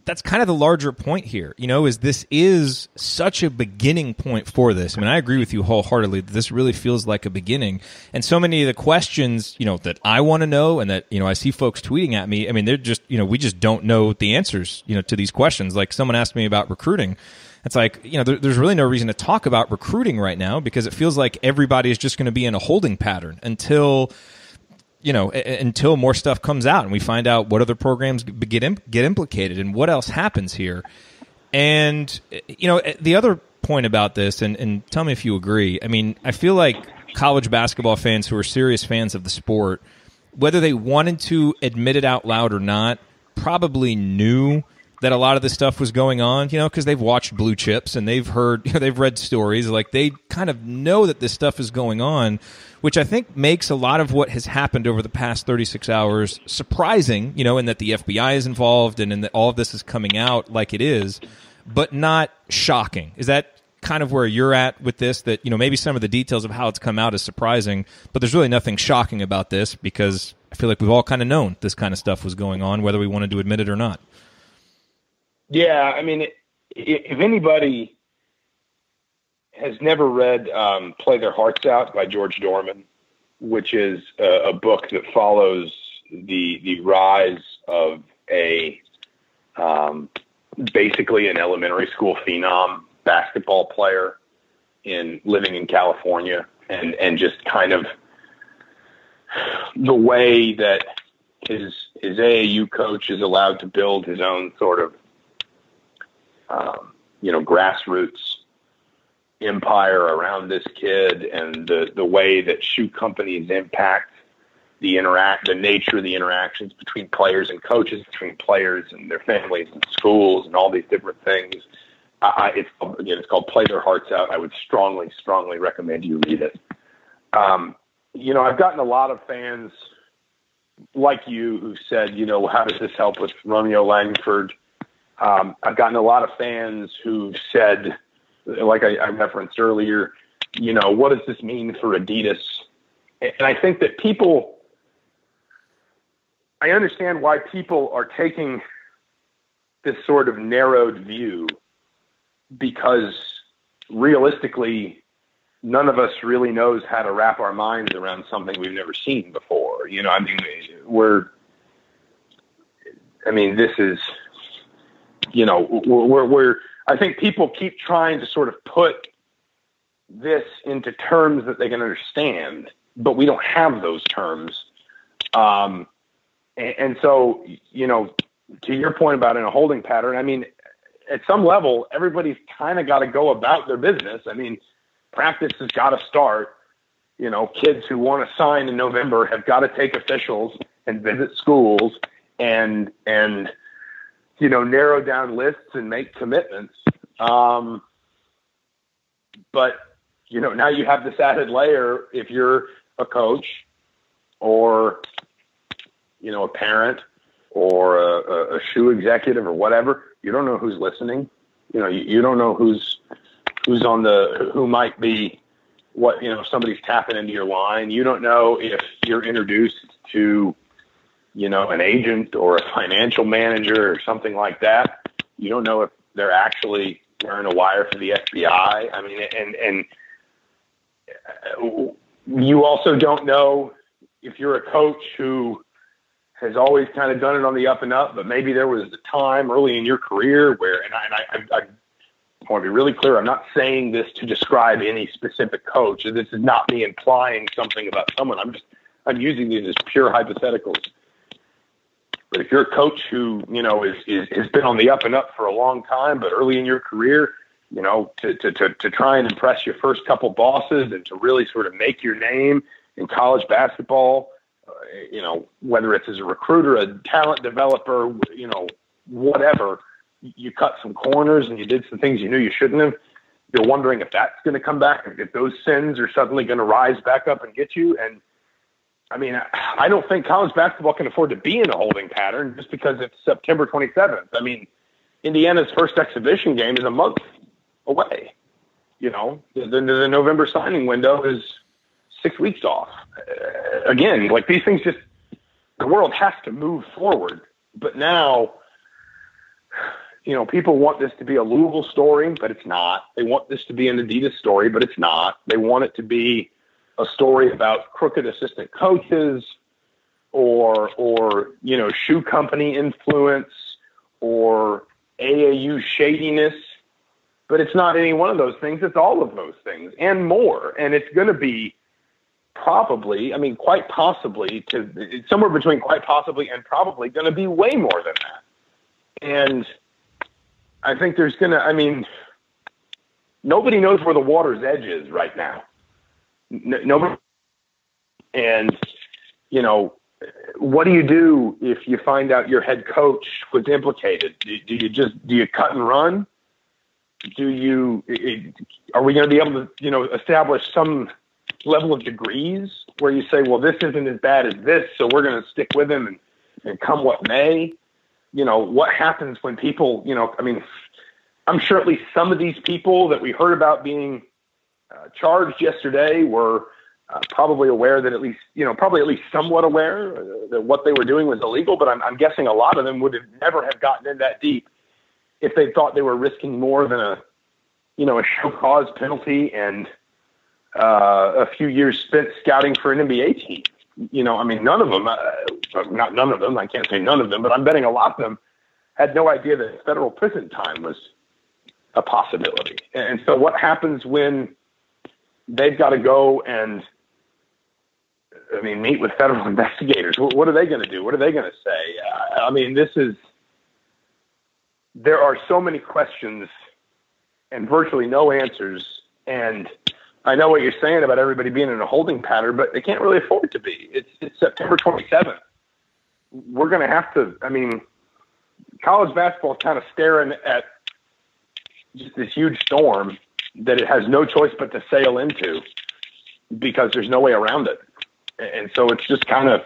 A: that's kind of the larger point here, is this is such a beginning point for this. I agree with you wholeheartedly that this really feels like a beginning. And so many of the questions, that I want to know and that, I see folks tweeting at me, they're just, we just don't know the answers, to these questions. Like someone asked me about recruiting. It's like, there's really no reason to talk about recruiting right now because it feels like everybody is just going to be in a holding pattern until more stuff comes out and we find out what other programs get implicated and what else happens here. And, the other point about this, and tell me if you agree, I feel like college basketball fans who are serious fans of the sport, whether they wanted to admit it out loud or not, probably knew that a lot of this stuff was going on, because they've watched Blue Chips and they've heard, they've read stories. Like they kind of know that this stuff is going on, which I think makes a lot of what has happened over the past 36 hours surprising, in that the FBI is involved and in that all of this is coming out like it is, but not shocking. Is that kind of where you're at with this? That, maybe some of the details of how it's come out is surprising, but there's really nothing shocking about this because I feel like we've all kind of known this kind of stuff was going on, whether we wanted to admit it or not.
D: Yeah, if anybody has never read Play Their Hearts Out by George Dorman, which is a book that follows the rise of basically an elementary school phenom basketball player living in California and just kind of the way that his AAU coach is allowed to build his own sort of grassroots empire around this kid and the way that shoe companies impact the nature of the interactions between players and coaches, between players and their families and schools and all these different things. It's called Play Their Hearts Out. I would strongly, strongly recommend you read it. I've gotten a lot of fans like you who said, how does this help with Romeo Langford? I've gotten a lot of fans who said, like I referenced earlier, what does this mean for Adidas? And I think that I understand why people are taking this sort of narrowed view, because realistically, none of us really knows how to wrap our minds around something we've never seen before. This is, I think people keep trying to sort of put this into terms that they can understand, but we don't have those terms. And so, to your point about in a holding pattern, at some level, everybody's kind of got to go about their business. Practice has got to start. Kids who want to sign in November have got to take officials and visit schools and narrow down lists and make commitments. But, now you have this added layer. If you're a coach or, a parent or a shoe executive or whatever, you don't know who's listening. You don't know who's who might be if somebody's tapping into your line. You don't know if you're introduced to, an agent or a financial manager or something like that. You don't know if they're actually wearing a wire for the FBI. And you also don't know if you're a coach who has always kind of done it on the up and up, but maybe there was a time early in your career where, and I want to be really clear, I'm not saying this to describe any specific coach. This is not me implying something about someone. I'm using these as pure hypotheticals. But if you're a coach who, has been on the up and up for a long time, but early in your career, to try and impress your first couple bosses and to really sort of make your name in college basketball, whether it's as a recruiter, a talent developer, whatever, you cut some corners and you did some things you knew you shouldn't have. You're wondering if that's going to come back, if those sins are suddenly going to rise back up and get you. And I don't think college basketball can afford to be in a holding pattern just because it's September 27th. Indiana's first exhibition game is a month away. The November signing window is 6 weeks off. Again, these things the world has to move forward. But now, people want this to be a Louisville story, but it's not. They want this to be an Adidas story, but it's not. They want it to be a story about crooked assistant coaches or shoe company influence or AAU shadiness. But it's not any one of those things. It's all of those things and more. And it's going to be probably, quite possibly, somewhere between quite possibly and probably going to be way more than that. And I think there's going to, nobody knows where the water's edge is right now. Nobody. And, what do you do if you find out your head coach was implicated? Do you cut and run? Are we going to be able to, establish some level of degrees where you say, well, this isn't as bad as this, so we're going to stick with him and come what may? What happens when people, I'm sure at least some of these people that we heard about being charged yesterday were probably aware that at least somewhat aware that what they were doing was illegal, but I'm guessing a lot of them would have never have gotten in that deep if they thought they were risking more than a show cause penalty and a few years spent scouting for an NBA team. None of them, not none of them, I can't say none of them, but I'm betting a lot of them had no idea that federal prison time was a possibility. And so what happens when they've got to go and, meet with federal investigators? What are they going to do? What are they going to say? There are so many questions and virtually no answers. And I know what you're saying about everybody being in a holding pattern, but they can't really afford to be. It's September 27th. We're going to have to, college basketball is kind of staring at just this huge storm that it has no choice but to sail into. because there's no way around it. And so it's just kind of,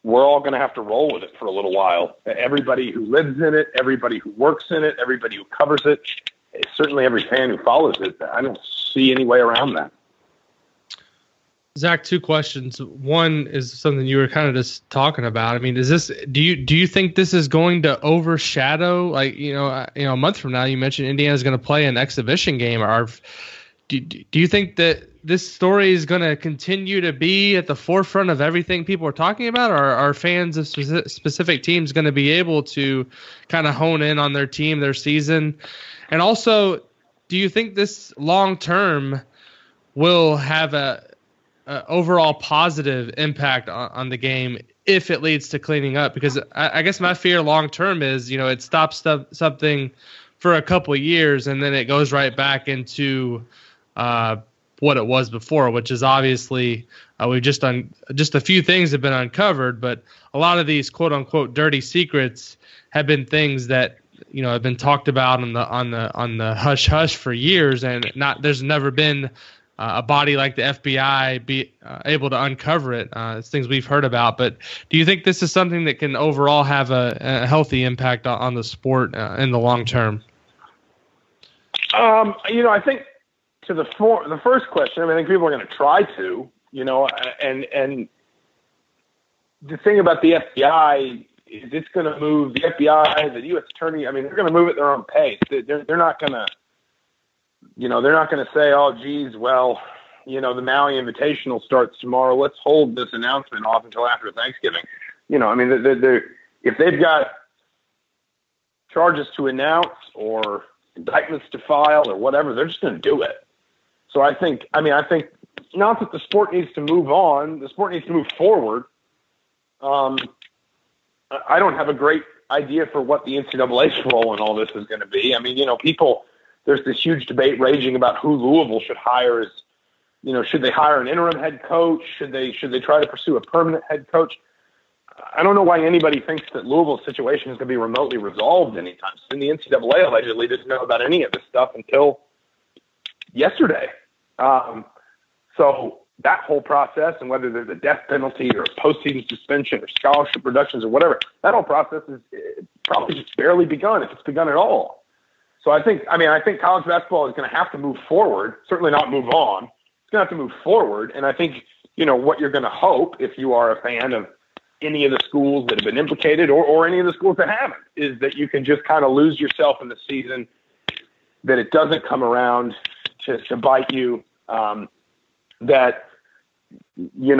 D: we're all going to have to roll with it for a little while. Everybody who lives in it, everybody who works in it, everybody who covers it, certainly every fan who follows it. I don't see any way around that.
B: Zach, 2 questions. One is something you were kind of just talking about. I mean, do you think this is going to overshadow, like, a month from now, you mentioned Indiana's going to play an exhibition game. Do you think that this story is going to continue to be at the forefront of everything people are talking about, or are fans of specific teams going to be able to kind of hone in on their team, their season? And also, do you think this long-term will have a overall positive impact on the game if it leads to cleaning up? Because I guess my fear long-term is, it stops something for a couple of years and then it goes right back into what it was before, which is obviously we've just a few things have been uncovered, but a lot of these quote unquote dirty secrets have been things that have been talked about on the hush hush for years, and there's never been a body like the FBI be able to uncover it. It's things we've heard about, but do you think this is something that can overall have a healthy impact on the sport in the long term?
D: I think to the first question, I think people are going to try to, and the thing about the FBI is it's going to move the FBI, the U.S. Attorney. I mean, they're going to move at their own pace. They're not going to, they're not going to say, oh, geez, well, the Maui Invitational starts tomorrow. Let's hold this announcement off until after Thanksgiving. If they've got charges to announce or indictments to file or whatever, they're just going to do it. So I think not that the sport needs to move on, the sport needs to move forward. I don't have a great idea for what the NCAA's role in all this is going to be. I mean, there's this huge debate raging about who Louisville should hire. Should they hire an interim head coach? Should they try to pursue a permanent head coach? I don't know why anybody thinks that Louisville's situation is going to be remotely resolved anytime soon. The NCAA allegedly didn't know about any of this stuff until yesterday. So that whole process, and whether there's a death penalty or a postseason suspension or scholarship reductions or whatever, that whole process is probably just barely begun, if it's begun at all. So I think college basketball is going to have to move forward, certainly not move on. It's going to have to move forward. And I think, what you're going to hope, if you are a fan of any of the schools that have been implicated or any of the schools that haven't, is that you can just kind of lose yourself in the season, that it doesn't come around to bite you, that, you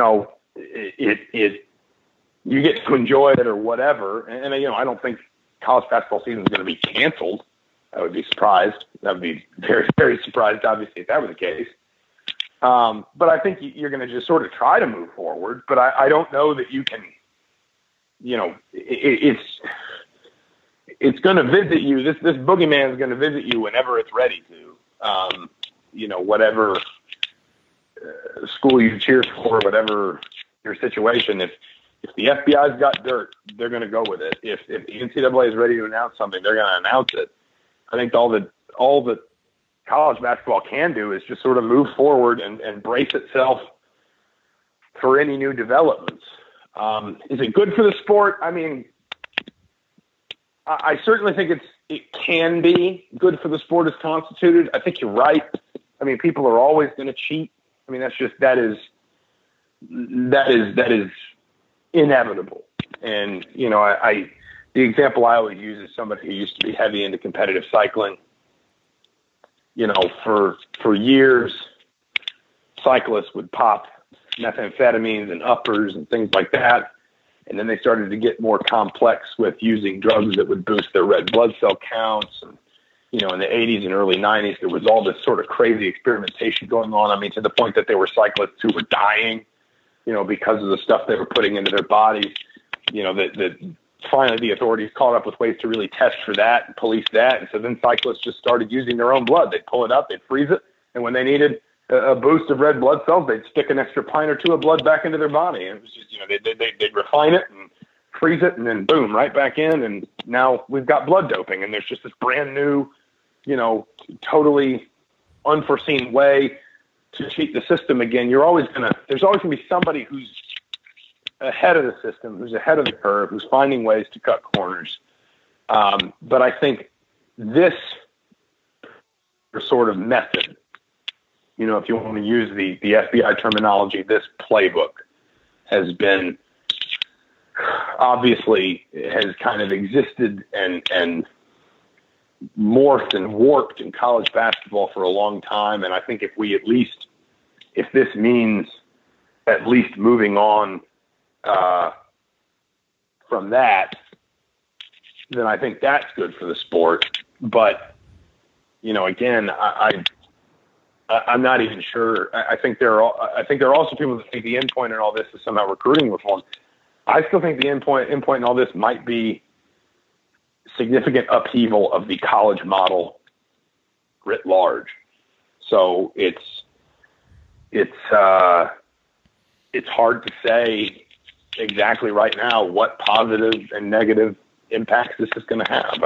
D: get to enjoy it or whatever. And I don't think college basketball season is going to be canceled. I would be surprised. I would be very, very surprised, obviously, if that were the case. But I think you're going to just sort of try to move forward. But I don't know that you can, it's going to visit you. This boogeyman is going to visit you whenever it's ready to. Whatever school you cheer for, whatever your situation, if the FBI's got dirt, they're going to go with it. If the NCAA is ready to announce something, they're going to announce it. I think all that college basketball can do is just sort of move forward and brace itself for any new developments. Is it good for the sport? I mean, I certainly think it can be good for the sport as constituted. I think you're right. I mean, people are always going to cheat. I mean, that is inevitable. And, the example I always use is somebody who used to be heavy into competitive cycling. For years, cyclists would pop methamphetamines and uppers and things like that. And then they started to get more complex with using drugs that would boost their red blood cell counts. And, in the 80s and early 90s, there was all this sort of crazy experimentation going on. I mean, to the point that there were cyclists who were dying, because of the stuff they were putting into their bodies. That finally the authorities caught up with ways to really test for that and police that. And so then cyclists just started using their own blood. They'd pull it up, they'd freeze it. And when they needed a boost of red blood cells, they'd stick an extra pint or two of blood back into their body. And it was just, they'd refine it and freeze it and then boom, right back in. And now we've got blood doping, and there's just this brand new, totally unforeseen way to cheat the system again, there's always going to be somebody who's ahead of the system, who's ahead of the curve, who's finding ways to cut corners. But I think this sort of method, if you want to use the FBI terminology, this playbook has been obviously has kind of existed and morphed and warped in college basketball for a long time. And I think if this means at least moving on from that, then I think that's good for the sport. But, again, I'm not even sure. I think there are also people that think the end point in all this is somehow recruiting reform. I still think the end point in all this might be significant upheaval of the college model writ large. So it's hard to say exactly right now what positive and negative impacts this is going to have.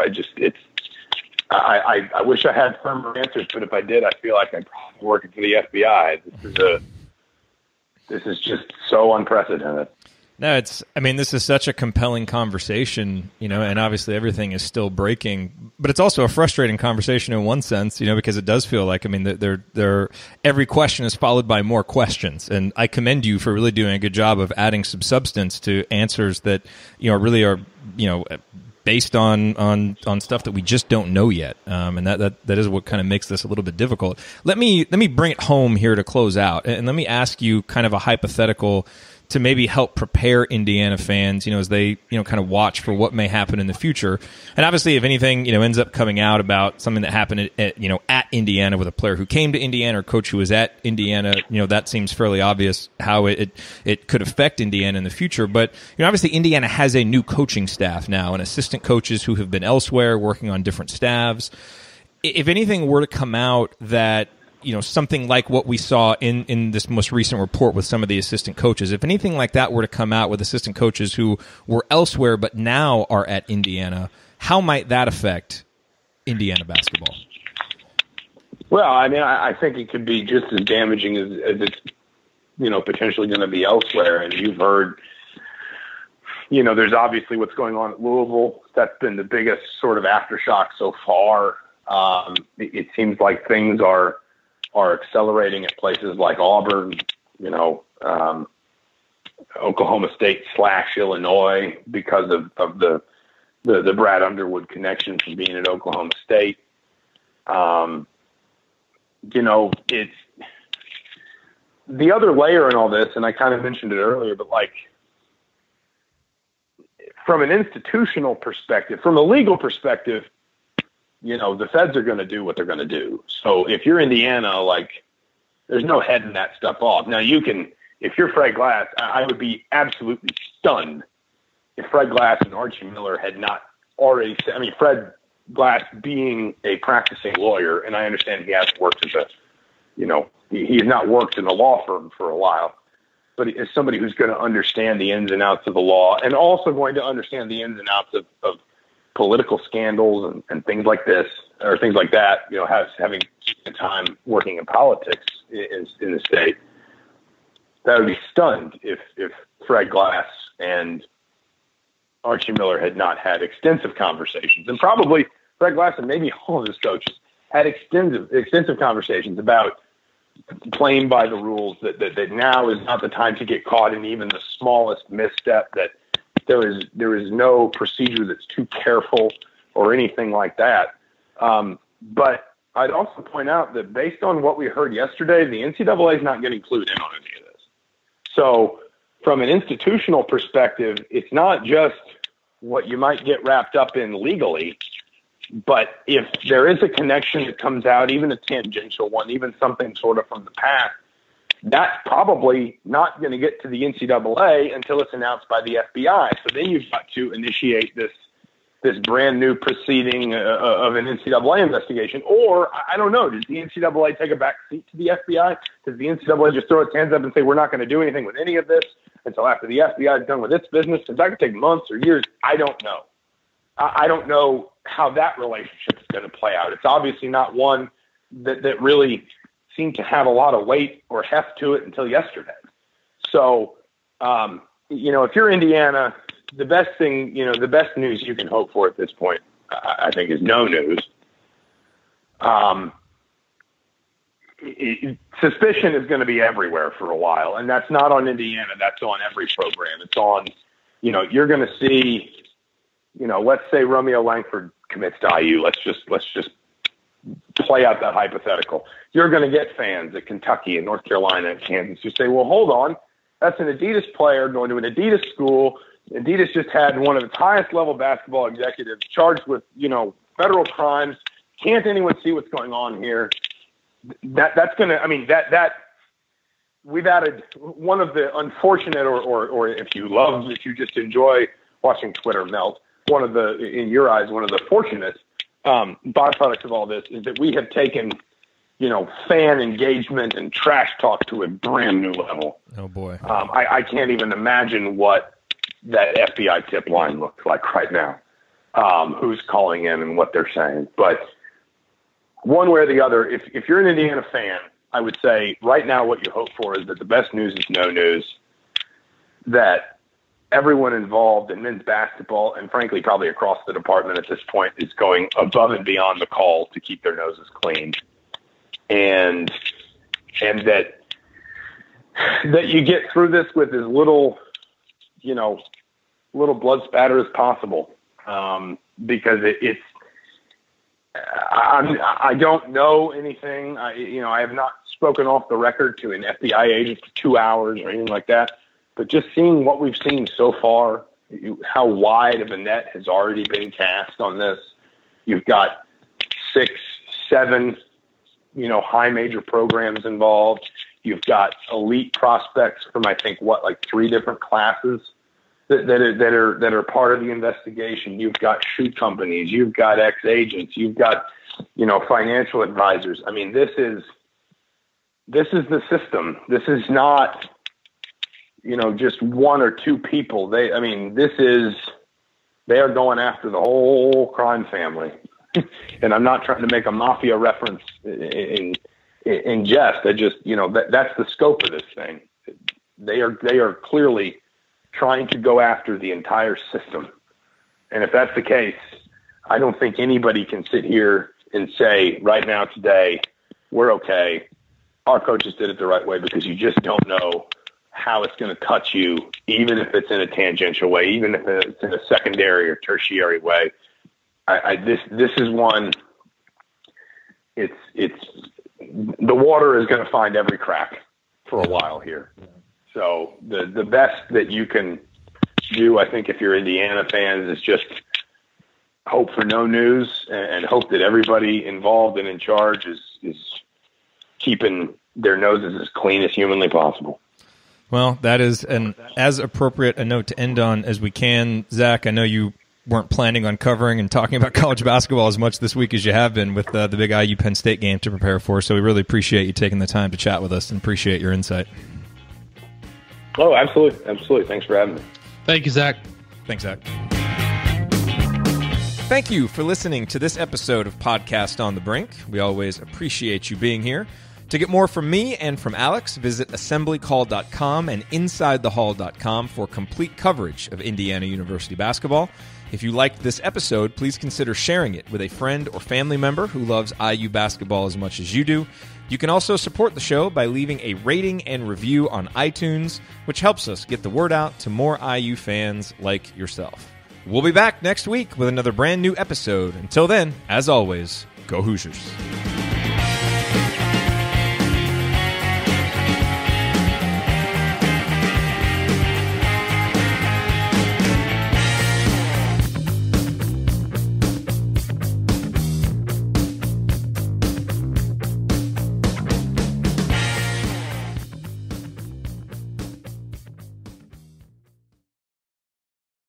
D: I wish I had firmer answers, but if I did, I feel like I'm probably working for the FBI. This is just so unprecedented.
A: No, this is such a compelling conversation, and obviously everything is still breaking, but it's also a frustrating conversation in one sense, because it does feel like, every question is followed by more questions. And I commend you for really doing a good job of adding some substance to answers that, really are, based on stuff that we just don't know yet. And that is what kind of makes this a little bit difficult. Let me bring it home here to close out, and let me ask you kind of a hypothetical to maybe help prepare Indiana fans, as they, kind of watch for what may happen in the future. And obviously, if anything, ends up coming out about something that happened at Indiana with a player who came to Indiana or coach who was at Indiana, that seems fairly obvious how it could affect Indiana in the future. But, obviously Indiana has a new coaching staff now and assistant coaches who have been elsewhere working on different staffs. If anything were to come out that, something like what we saw in this most recent report with some of the assistant coaches, if anything like that were to come out with assistant coaches who were elsewhere but now are at Indiana, how might that affect Indiana basketball?
D: Well, I think it could be just as damaging as it's, potentially going to be elsewhere. And you've heard, there's obviously what's going on at Louisville. That's been the biggest sort of aftershock so far. It seems like things are accelerating at places like Auburn, Oklahoma State / Illinois because of the Brad Underwood connection from being at Oklahoma State. It's the other layer in all this, and I kind of mentioned it earlier, but from an institutional perspective, from a legal perspective, the feds are going to do what they're going to do. So if you're Indiana, there's no heading that stuff off. Now if you're Fred Glass, I would be absolutely stunned if Fred Glass and Archie Miller had not already said, Fred Glass being a practicing lawyer, and I understand he hasn't worked as he has not worked in a law firm for a while, but as somebody who's going to understand the ins and outs of the law and also going to understand the ins and outs of political scandals and things like this or things like that, having time working in politics in the state, that would be stunned if Fred Glass and Archie Miller had not had extensive conversations. And probably Fred Glass and maybe all of his coaches had extensive conversations about playing by the rules, that now is not the time to get caught in even the smallest misstep, that there is no procedure that's too careful or anything like that. But I'd also point out that based on what we heard yesterday, the NCAA is not getting clued in on any of this. So from an institutional perspective, it's not just what you might get wrapped up in legally, but if there is a connection that comes out, even a tangential one, even something sort of from the past, that's probably not going to get to the NCAA until it's announced by the FBI. So then you've got to initiate this brand new proceeding of an NCAA investigation. Or, I don't know, does the NCAA take a back seat to the FBI? Does the NCAA just throw its hands up and say, we're not going to do anything with any of this until after the FBI is done with its business? Is that going to take months or years? I don't know. I don't know how that relationship is going to play out. It's obviously not one that really seem to have a lot of weight or heft to it until yesterday. So, if you're Indiana, the best thing, the best news you can hope for at this point, I think, is no news. Suspicion is going to be everywhere for a while, and that's not on Indiana. That's on every program. It's on, you're going to see, let's say Romeo Langford commits to IU. Let's just play out that hypothetical. You're going to get fans at Kentucky and North Carolina and Kansas who say, well, hold on. That's an Adidas player going to an Adidas school. Adidas just had one of its highest level basketball executives charged with, federal crimes. Can't anyone see what's going on here? That's going to, we've added one of the unfortunate, or if you just enjoy watching Twitter melt, in your eyes, one of the fortunate byproducts of all this is that we have taken, fan engagement and trash talk to a brand new level.
A: Oh boy.
D: I can't even imagine what that FBI tip line looks like right now. Who's calling in and what they're saying. But one way or the other, if you're an Indiana fan, I would say right now what you hope for is that the best news is no news, that everyone involved in men's basketball and frankly probably across the department at this point is going above and beyond the call to keep their noses clean, and that you get through this with as little blood spatter as possible, because it's I don't know anything. I have not spoken off the record to an FBI agent for 2 hours or anything like that. But just seeing what we've seen so far, how wide of a net has already been cast on this. You've got 6, 7, high major programs involved. You've got elite prospects from, I think, 3 different classes that are part of the investigation. You've got shoe companies, you've got ex-agents, you've got, financial advisors. I mean, this is the system. This is not, just 1 or 2 people. They are going after the whole crime family. And I'm not trying to make a mafia reference in jest. I just, that's the scope of this thing. They are clearly trying to go after the entire system. And if that's the case, I don't think anybody can sit here and say right now, today, we're okay. Our coaches did it the right way, because you just don't know how it's going to touch you, even if it's in a tangential way, even if it's in a secondary or tertiary way. This is one, it's the water is going to find every crack for a while here. So the best that you can do, I think, if you're Indiana fans, is just hope for no news and hope that everybody involved and in charge is keeping their noses as clean as humanly possible.
A: Well, that is an as appropriate a note to end on as we can. Zach, I know you weren't planning on covering and talking about college basketball as much this week as you have been with the big IU Penn State game to prepare for, so we really appreciate you taking the time to chat with us and appreciate your insight.
D: Oh, absolutely. Absolutely. Thanks for having me.
B: Thank you, Zach.
A: Thanks, Zach. Thank you for listening to this episode of Podcast on the Brink. We always appreciate you being here. To get more from me and from Alex, visit assemblycall.com and insidethehall.com for complete coverage of Indiana University basketball. If you liked this episode, please consider sharing it with a friend or family member who loves IU basketball as much as you do. You can also support the show by leaving a rating and review on iTunes, which helps us get the word out to more IU fans like yourself. We'll be back next week with another brand new episode. Until then, as always, go Hoosiers.